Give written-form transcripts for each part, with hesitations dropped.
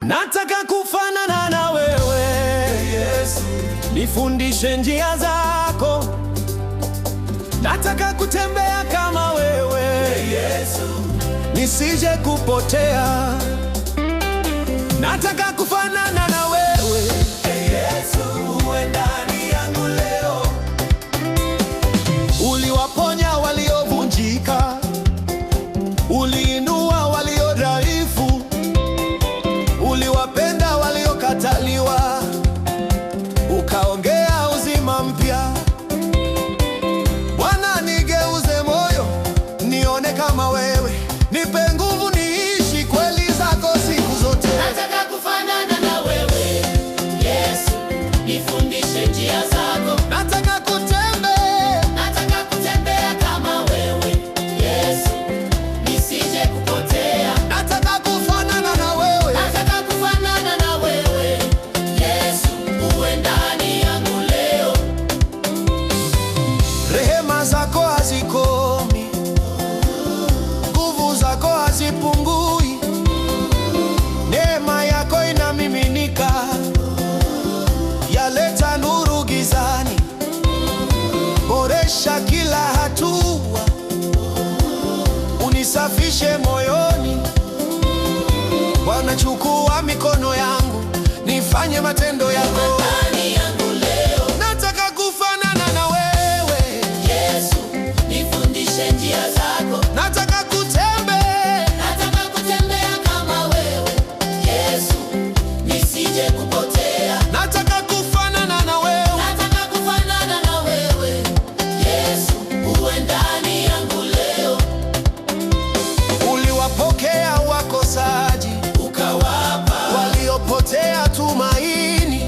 Nataka kufanana na wewe Yesu, nifundishe njia zako. Nataka kutembea kama wewe Yesu, nisije kupotea. Nataka kufanana na wewe Yesu, uwe ndani yangu leo. Uliwaponya waliovunjika, uliinua walio dhaifu, uliwapenda waliokataliwa, ukaongea uzima mpya. Bwana, nigeuze moyo nione kama wewe, nipe nguvu niishi kweli zako siku zote. Nataka kufanana na wewe Yesu, nifundishe njia zako. Nataka kutembea kama wewe Yesu, nisije kupotea. nataka kufanana na wewe. Nataka kufanana na wewe Yesu, uwe ndani yangu leo. Rehema zako hazikomi, nguvu zako hazipungui, neema yako inamiminika, yaleta nuru gizani. Boresha kila hatua, unisafishe moyoni. Bwana, chukua mikono yangu, nifanye matendo yako. Ndani yangu leo Nataka kufanana na wewe Yesu, nifundishe njia zako. nataka Nataka kutembea kama wewe Yesu, nisije kupotea. nataka kufanana na wewe. Nataka kufanana na wewe Yesu, uwe ndani yangu leo. Uliwapokea wakosaji, Ukawapa waliopotea tumaini.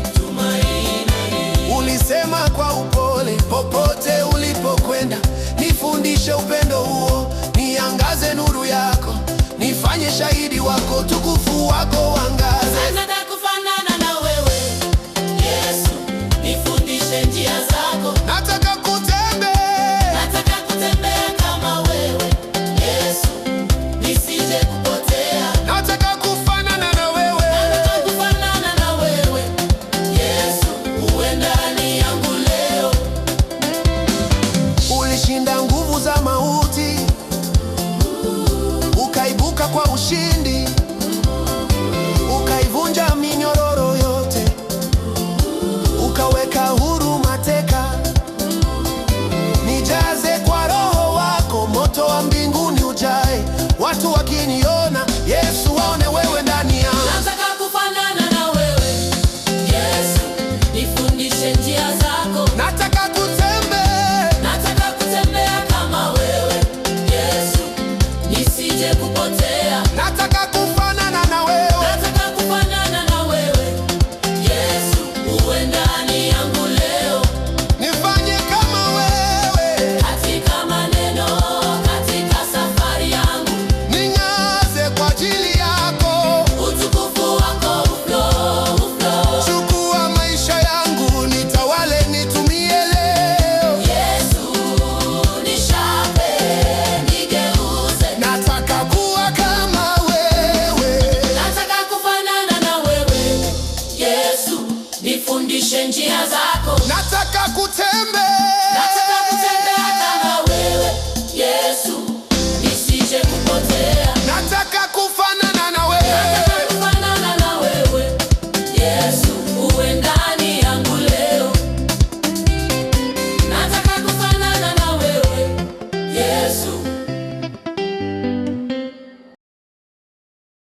Ulisema kwa upole, popote ulipokwenda, nifundishe upendo huo, niangaze nuru yako, nifanye shahidi wako, tukufu wako wangaze. Nataka kufanana na wewe Yesu, nifundishe njia zako. Nataka kutembea kama wewe Yesu, nisije kupotea. nataka kufanana na wewe. Nataka kufanana na wewe Yesu, uwe ndani yangu leo. Ulishinda nguvu za mauti, ukaibuka kwa ushindi, ukaivunja minyororo yote, ukaweka huru mateka. Nijaze kwa Roho wako, moto wa mbinguni ujae, watu wakiniona Yesu waone wewe ndani yangu. Nataka kufanana na wewe Yesu, nifundishe njia zako. Nataka kutembea kama wewe Yesu, nisije kupotea. nataka kufanana na wewe. Nataka kufanana na wewe Yesu, uwe ndani yangu leo. Nifanye kama wewe, Katika maneno, katika safari yangu, ning'aze kwa ajili yako. utukufu wako uflow. Chukua maisha yangu, nitawale, nitumie leo. Yesu, nishape, nigeuze. Nataka kuwa kama wewe. Nataka kufanana na wewe Yesu, nifundishe njia zako. Nataka kutembea